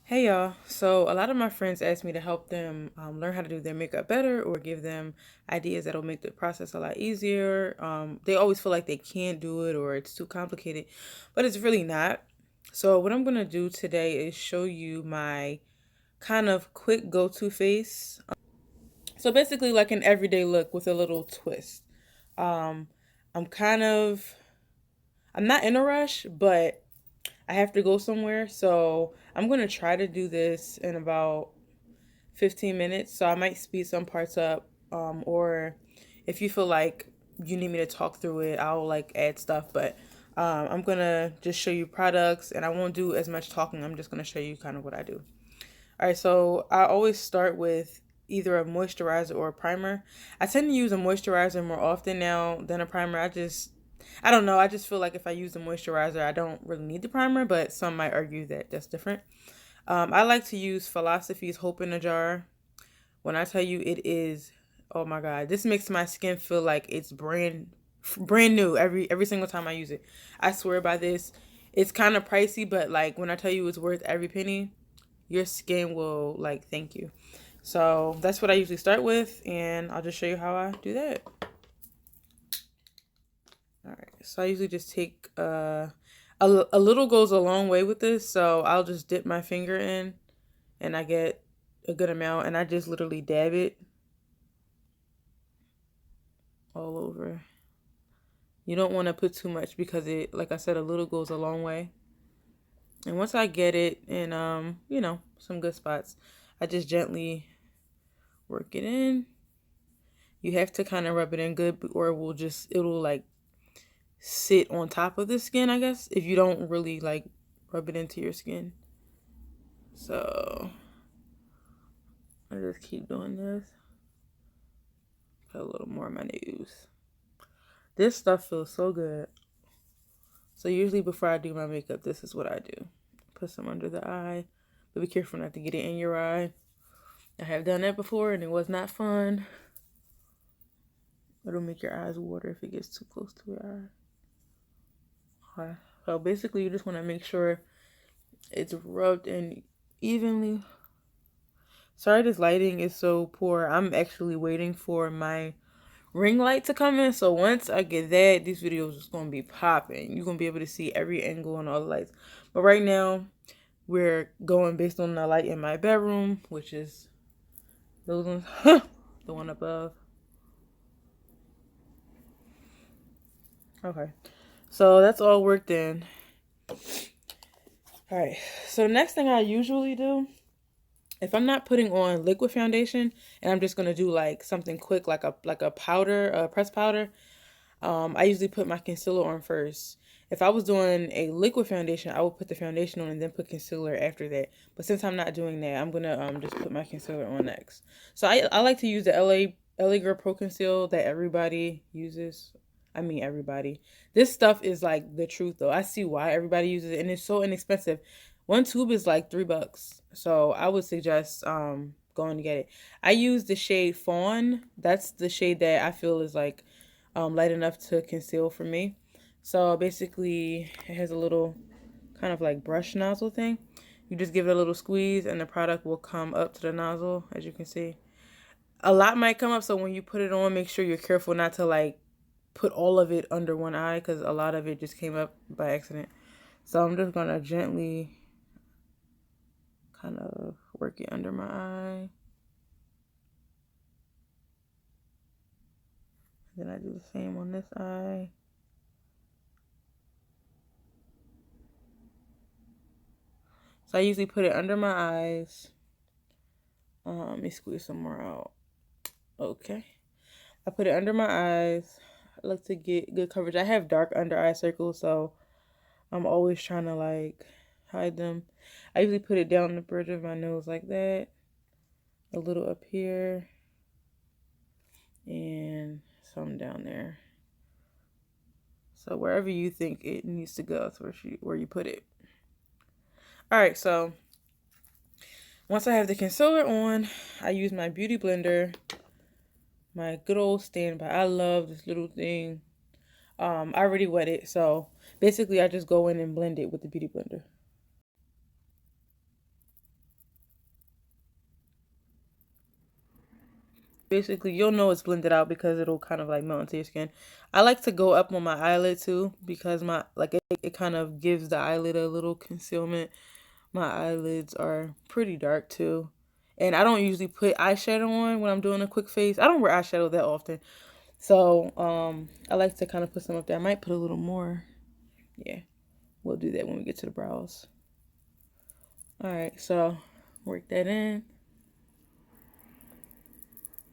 Hey y'all. So a lot of my friends ask me to help them learn how to do their makeup better or give them ideas that'll make the process a lot easier. They always feel like they can't do it or it's too complicated, but it's really not. So what I'm gonna do today is show you my kind of quick go-to face. So basically like an everyday look with a little twist. Um, I'm kind of I'm not in a rush, but I have to go somewhere, so I'm gonna try to do this in about 15 minutes. So I might speed some parts up, or if you feel like you need me to talk through it, I'll like add stuff. But I'm gonna just show you products, and I won't do as much talking. I'm just gonna show you kind of what I do. All right, so I always start with either a moisturizer or a primer. I tend to use a moisturizer more often now than a primer. I don't know. I just feel like if I use the moisturizer, I don't really need the primer, but some might argue that that's different. I like to use Philosophy's Hope in a Jar. When I tell you it is, oh my God, this makes my skin feel like it's brand new every single time I use it. I swear by this. It's kind of pricey, but like when I tell you it's worth every penny, your skin will like thank you. So that's what I usually start with, and I'll just show you how I do that. All right, so I usually just take a little goes a long way with this, so I'll just dip my finger in, and I get a good amount, and I just literally dab it all over. You don't want to put too much because it, like I said, a little goes a long way. And once I get it in, some good spots, I just gently work it in. You have to kind of rub it in good, or it'll like sit on top of the skin, I guess, if you don't really like rub it into your skin. So I just keep doing this. Put a little more on my nose. This stuff feels so good. So usually before I do my makeup, this is what I do. Put some under the eye, but be careful not to get it in your eye. I have done that before and it was not fun. It'll make your eyes water if it gets too close to your eye. Okay. So basically you just want to make sure it's rubbed in evenly. Sorry this lighting is so poor. I'm actually waiting for my ring light to come in. So once I get that, these videos is going to be popping. You're going to be able to see every angle and all the lights. But right now, we're going based on the light in my bedroom, which is those ones, the one above. Okay. So that's all worked in. All right. So next thing I usually do, if I'm not putting on liquid foundation and I'm just going to do like something quick like a powder, a pressed powder, I usually put my concealer on first. If I was doing a liquid foundation, I would put the foundation on and then put concealer after that. But since I'm not doing that, I'm gonna just put my concealer on next. So I like to use the LA Girl Pro Conceal that everybody uses. I mean everybody. This stuff is like the truth though. I see why everybody uses it and it's so inexpensive. One tube is like $3. So I would suggest going to get it. I use the shade Fawn. That's the shade that I feel is like light enough to conceal for me. So basically it has a little kind of like brush nozzle thing. You just give it a little squeeze and the product will come up to the nozzle, as you can see. A lot might come up, so when you put it on, make sure you're careful not to like put all of it under one eye because a lot of it just came up by accident. So I'm just gonna gently kind of work it under my eye. Then I do the same on this eye. So I usually put it under my eyes. Let me squeeze some more out. Okay. I put it under my eyes. I like to get good coverage. I have dark under eye circles, so I'm always trying to like hide them. I usually put it down the bridge of my nose like that. A little up here. And some down there. So wherever you think it needs to go, that's where you put it. Alright, so once I have the concealer on, I use my beauty blender. My good old standby. I love this little thing. I already wet it, so basically I just go in and blend it with the beauty blender. Basically, you'll know it's blended out because it'll kind of like melt into your skin. I like to go up on my eyelid too because my like it kind of gives the eyelid a little concealment. My eyelids are pretty dark too. And I don't usually put eyeshadow on when I'm doing a quick face. I don't wear eyeshadow that often. So, I like to kind of put some up there. I might put a little more. Yeah, we'll do that when we get to the brows. All right, so work that in.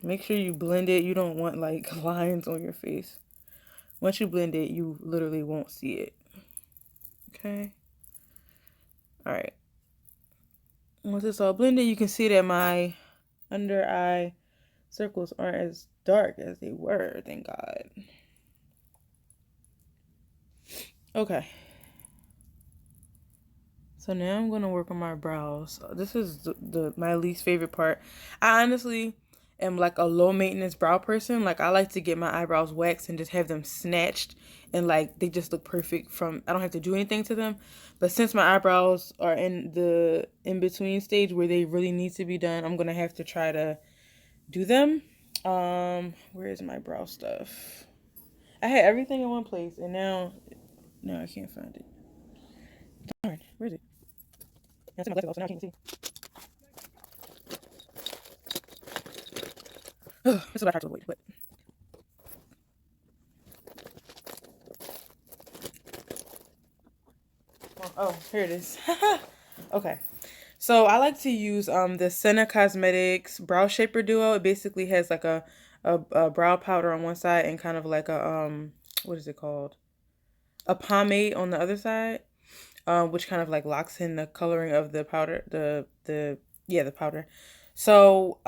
Make sure you blend it. You don't want like lines on your face. Once you blend it, you literally won't see it. Okay. All right. Once it's all blended, you can see that my under eye circles aren't as dark as they were. Thank God. Okay. So now I'm going to work on my brows. This is my least favorite part. I honestly am like a low maintenance brow person. Like I like to get my eyebrows waxed and just have them snatched and like they just look perfect from I don't have to do anything to them. But since my eyebrows are in the in between stage where they really need to be done, I'm going to have to try to do them. Where is my brow stuff? I had everything in one place and now I can't find it. Darn, where is it? That's my glasses off, so now I can't see. This is what I tried to avoid, but oh, here it is. Okay. So I like to use the Senna Cosmetics Brow Shaper Duo. It basically has like a brow powder on one side and kind of like a what is it called? A pomade on the other side. Which kind of like locks in the coloring of the powder, the powder. So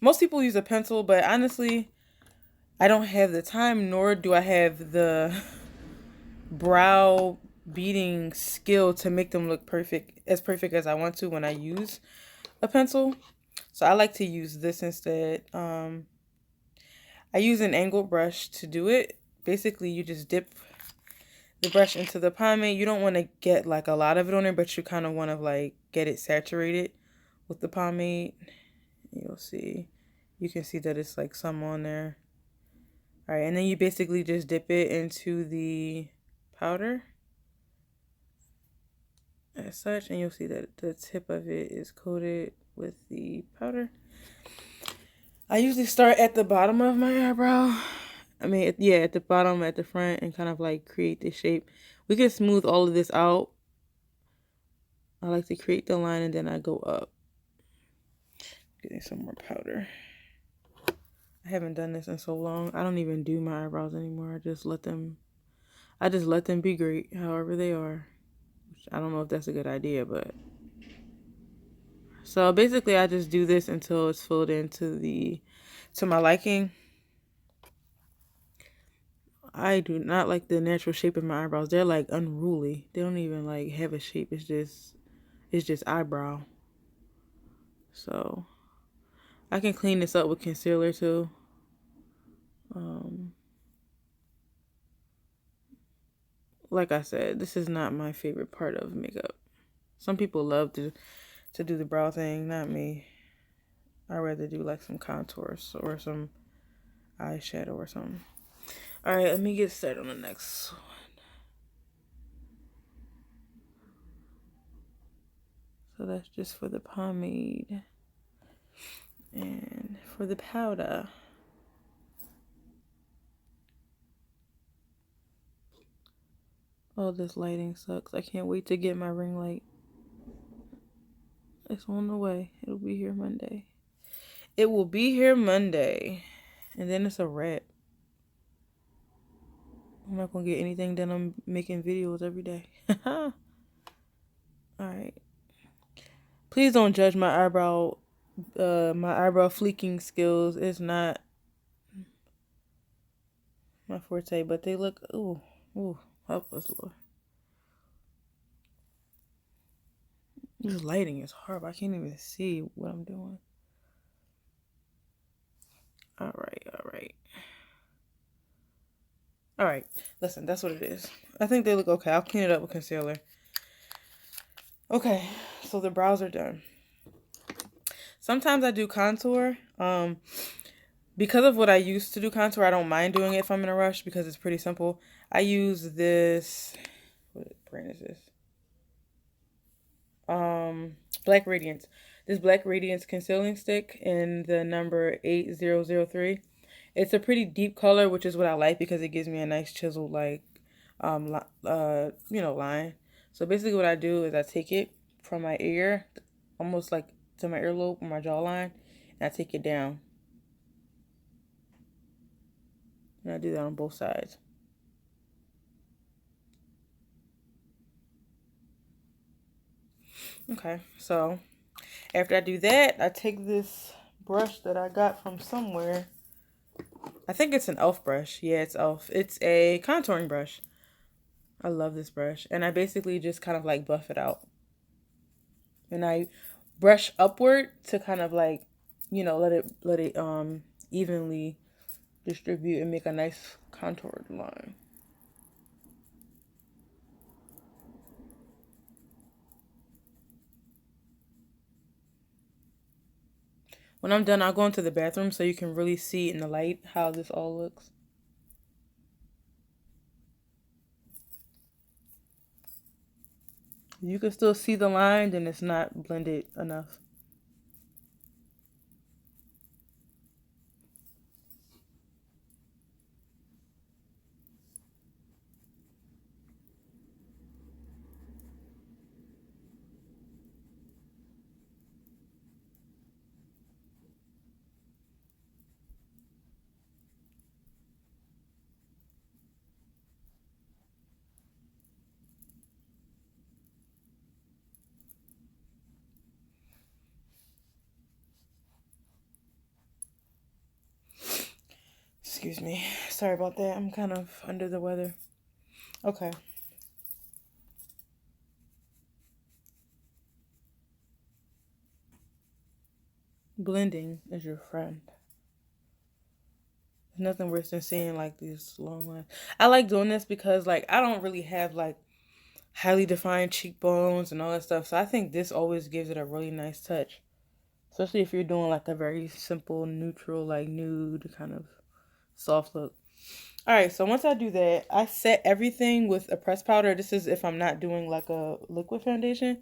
most people use a pencil, but honestly, I don't have the time, nor do I have the brow beading skill to make them look perfect as I want to when I use a pencil. So I like to use this instead. I use an angled brush to do it. Basically, you just dip the brush into the pomade. You don't want to get like a lot of it on there, but you kind of want to like get it saturated with the pomade. You'll see. You can see that it's like some on there. All right, and then you basically just dip it into the powder as such, and you'll see that the tip of it is coated with the powder. I usually start at the bottom of my eyebrow. I mean, yeah, at the bottom, at the front, and kind of like create this shape. We can smooth all of this out. I like to create the line and then I go up. Getting some more powder. I haven't done this in so long. I don't even do my eyebrows anymore. I just let them be great however they are. I don't know if that's a good idea, but so basically I just do this until it's filled into to my liking. I do not like the natural shape of my eyebrows. They're like unruly. They don't even like have a shape. It's just eyebrow. So I can clean this up with concealer too. Like I said, this is not my favorite part of makeup. Some people love to do the brow thing, not me. I'd rather do like some contours or some eyeshadow or something. All right, let me get started on the next one. So that's just for the pomade and for the powder. Oh, this lighting sucks. I can't wait to get my ring light. It's on the way. It'll be here Monday. It will be here Monday. And then it's a wrap. I'm not going to get anything done. I'm making videos every day. Alright. Please don't judge my eyebrow fleeking skills. It's not my forte, but they look, ooh, help us, Lord. This lighting is horrible. I can't even see what I'm doing. All right. Listen, that's what it is. I think they look okay. I'll clean it up with concealer. Okay, so the brows are done. Sometimes I do contour. Because of what I used to do contour, I don't mind doing it if I'm in a rush because it's pretty simple. I use this, what brand is this? Black Radiance. This Black Radiance concealing stick in the number 8003. It's a pretty deep color, which is what I like because it gives me a nice chiseled like line. So basically what I do is I take it from my ear, almost like to my earlobe or my jawline, and I take it down. And I do that on both sides. Okay, so after I do that, I take this brush that I got from somewhere. I think it's an e.l.f. brush. Yeah, it's e.l.f. It's a contouring brush. I love this brush. And I basically just kind of like buff it out. And I brush upward to kind of like, let it evenly distribute and make a nice contoured line. When I'm done, I'll go into the bathroom so you can really see in the light how this all looks. You can still see the line, and it's not blended enough. Excuse me. Sorry about that. I'm kind of under the weather. Okay. Blending is your friend. There's nothing worse than seeing like these long lines. I like doing this because like I don't really have like highly defined cheekbones and all that stuff. So I think this always gives it a really nice touch. Especially if you're doing like a very simple, neutral, like nude kind of soft look. All right, so once I do that, I set everything with a pressed powder. This is if I'm not doing like a liquid foundation.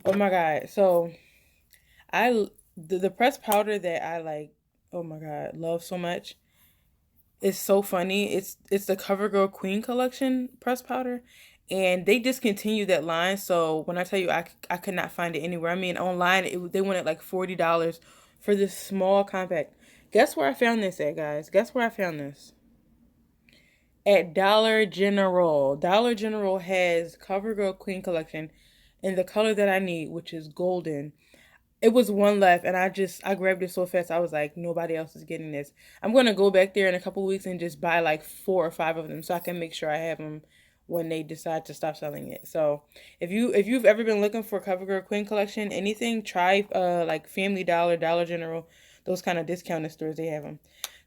Oh my God. So the pressed powder that I like, oh my God, love so much. It's so funny. It's the CoverGirl Queen Collection pressed powder, and they discontinued that line. So when I tell you I could not find it anywhere. I mean online they wanted like $40 for this small compact. Guess where I found this at, guys? Guess where I found this? At Dollar General. Dollar General has CoverGirl Queen Collection in the color that I need, which is golden. It was one left, and I grabbed it so fast. I was like, nobody else is getting this. I'm gonna go back there in a couple weeks and just buy like 4 or 5 of them so I can make sure I have them when they decide to stop selling it. So if you've ever been looking for CoverGirl Queen Collection, anything, try like Family Dollar, Dollar General, those kind of discounted stores, they have them.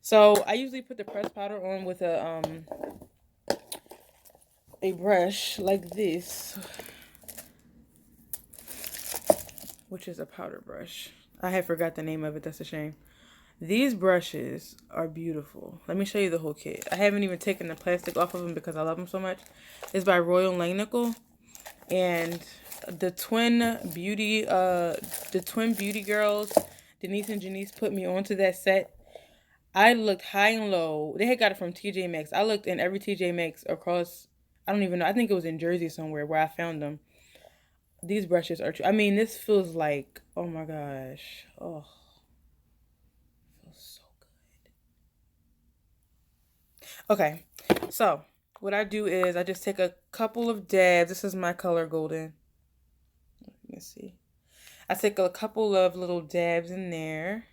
So I usually put the pressed powder on with a brush like this, which is a powder brush. I have forgot the name of it. That's a shame. These brushes are beautiful. Let me show you the whole kit. I haven't even taken the plastic off of them because I love them so much. It's by Royal Langnickel. And the twin beauty girls, Denise and Janice, put me onto that set. I looked high and low. They had got it from TJ Maxx. I looked in every TJ Maxx across, I don't even know. I think it was in Jersey somewhere where I found them. These brushes are true. I mean, this feels like, oh my gosh. Oh, feels so good. Okay, so what I do is I just take a couple of dabs. This is my color golden. You can see. I take a couple of little dabs in there.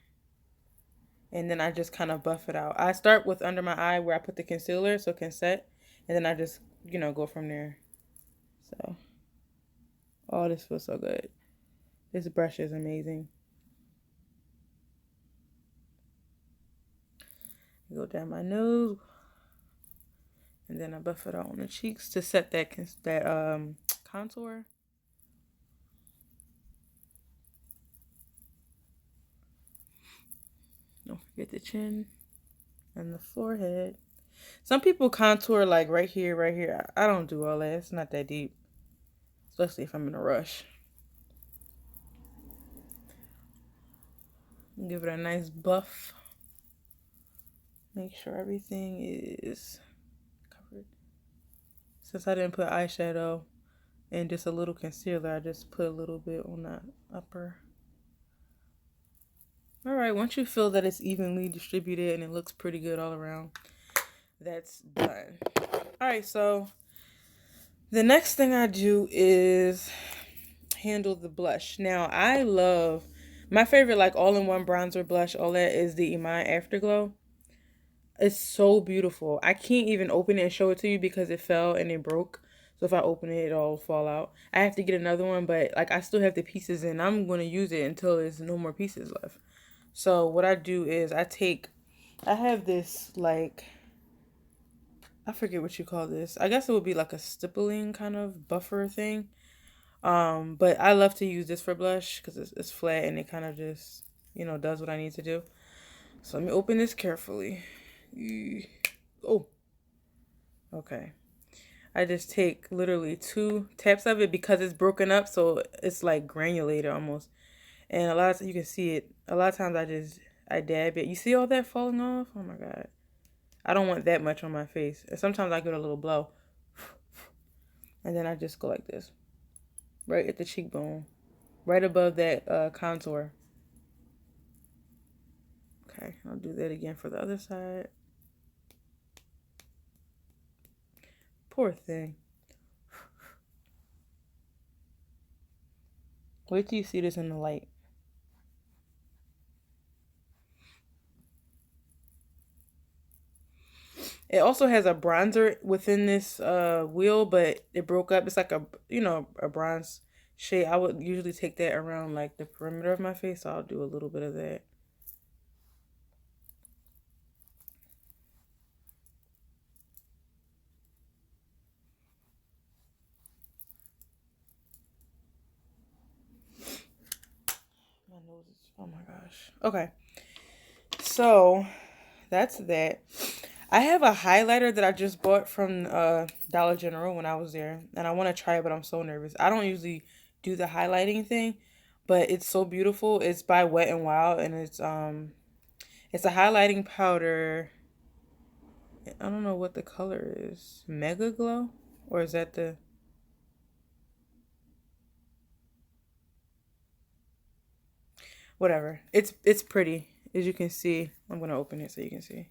And then I just kind of buff it out. I start with under my eye where I put the concealer so it can set. And then I just, go from there. So, oh, this feels so good. This brush is amazing. Go down my nose. And then I buff it out on the cheeks to set that contour. Don't Get the chin and the forehead. Some people contour like right here, right here. I don't do all that. It's not that deep, especially if I'm in a rush. Give it a nice buff. Make sure everything is covered. Since I didn't put eyeshadow and just a little concealer, I just put a little bit on that upper. All right, once you feel that it's evenly distributed and it looks pretty good all around, that's done. All right, so the next thing I do is handle the blush. Now, I love, my favorite like all-in-one bronzer blush, all that is the Iman Afterglow. It's so beautiful. I can't even open it and show it to you because it fell and it broke. So if I open it, it'll fall out. I have to get another one, but like I still have the pieces and I'm going to use it until there's no more pieces left. So what I do is I have this like, I forget what you call this. I guess it would be like a stippling kind of buffer thing. But I love to use this for blush because it's flat and it kind of just, does what I need to do. So let me open this carefully. Oh, okay. I just take literally 2 taps of it because it's broken up, so it's like granulated almost. And a lot of times you can see it. A lot of times I dab it. You see all that falling off? Oh my God. I don't want that much on my face. And sometimes I get a little blow. And then I just go like this. Right at the cheekbone. Right above that contour. Okay, I'll do that again for the other side. Poor thing. Wait till you see this in the light. It also has a bronzer within this wheel, but it broke up. It's like a bronze shade. I would usually take that around like the perimeter of my face, so I'll do a little bit of that. My nose is, oh my gosh. Okay. So that's that. I have a highlighter that I just bought from Dollar General when I was there, and I want to try it, but I'm so nervous. I don't usually do the highlighting thing, but it's so beautiful. It's by Wet n Wild, and it's a highlighting powder. I don't know what the color is. Megaglo, or is that the? Whatever. It's pretty, as you can see. I'm gonna open it so you can see.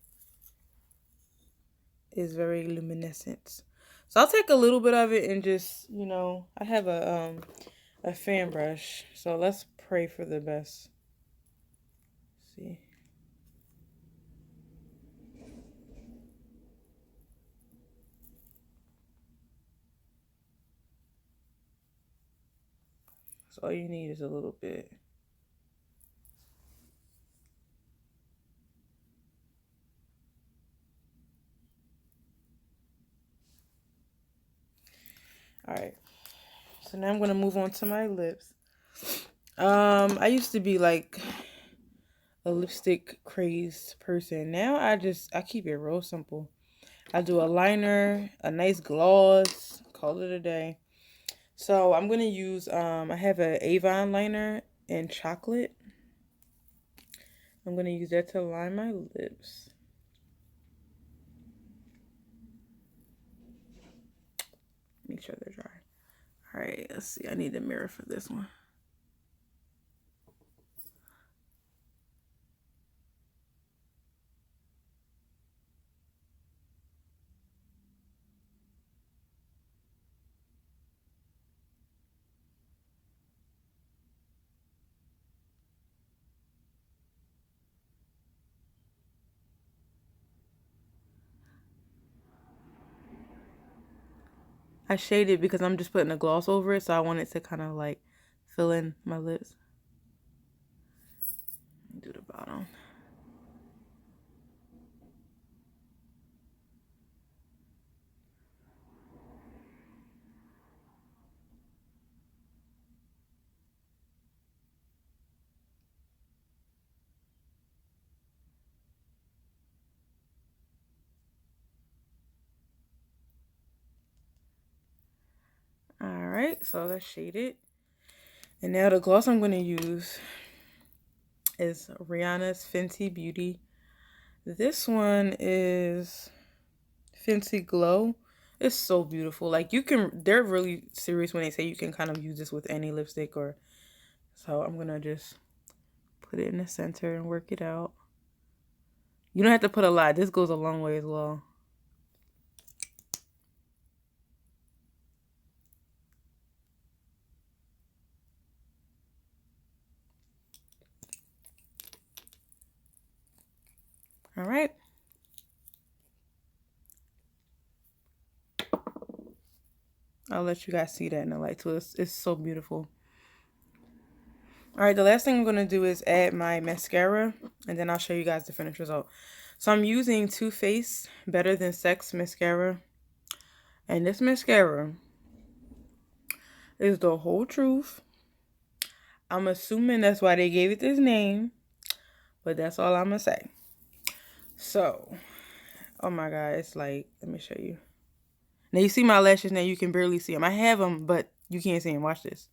It's very luminescent. So I'll take a little bit of it and just, I have a fan brush. So let's pray for the best. Let's see. So all you need is a little bit. All right. So now I'm going to move on to my lips. I used to be like a lipstick crazed person. Now I keep it real simple. I do a liner, a nice gloss, call it a day. So I'm going to use, I have an Avon liner in chocolate. I'm going to use that to line my lips. Make sure they're dry. All right, let's see. I need a mirror for this one. I shaded because I'm just putting a gloss over it, so I want it to kind of like fill in my lips. Do the bottom. Alright, so that's shaded. And now the gloss I'm going to use is Rihanna's Fenty Beauty. This one is Fenty Glow. It's so beautiful. Like, you can, they're really serious when they say you can kind of use this with any lipstick or, so I'm going to just put it in the center and work it out. You don't have to put a lot. This goes a long way as well. All right. I'll let you guys see that in the light too. It's so beautiful. All right, the last thing I'm going to do is add my mascara, and then I'll show you guys the finished result. So I'm using Too Faced Better Than Sex mascara. And this mascara is the whole truth. I'm assuming that's why they gave it this name, but that's all I'm going to say. So, oh my God, it's like, let me show you. Now you see my lashes, now you can barely see them. I have them, but you can't see them. Watch this.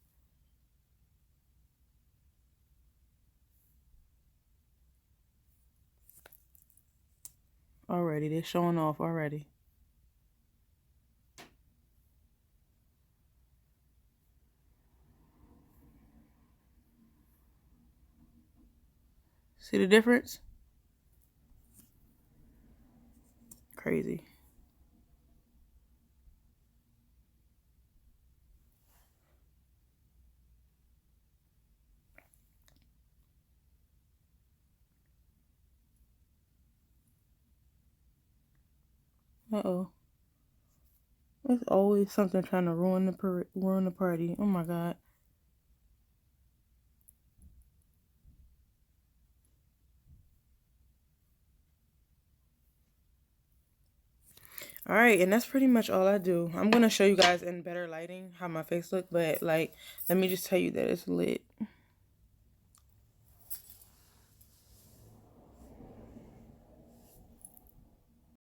Already, they're showing off already. See the difference? Crazy. Uh-oh. There's always something trying to ruin the party. Oh my God. All right, and that's pretty much all I do. I'm going to show you guys in better lighting how my face look, but like, let me just tell you that it's lit.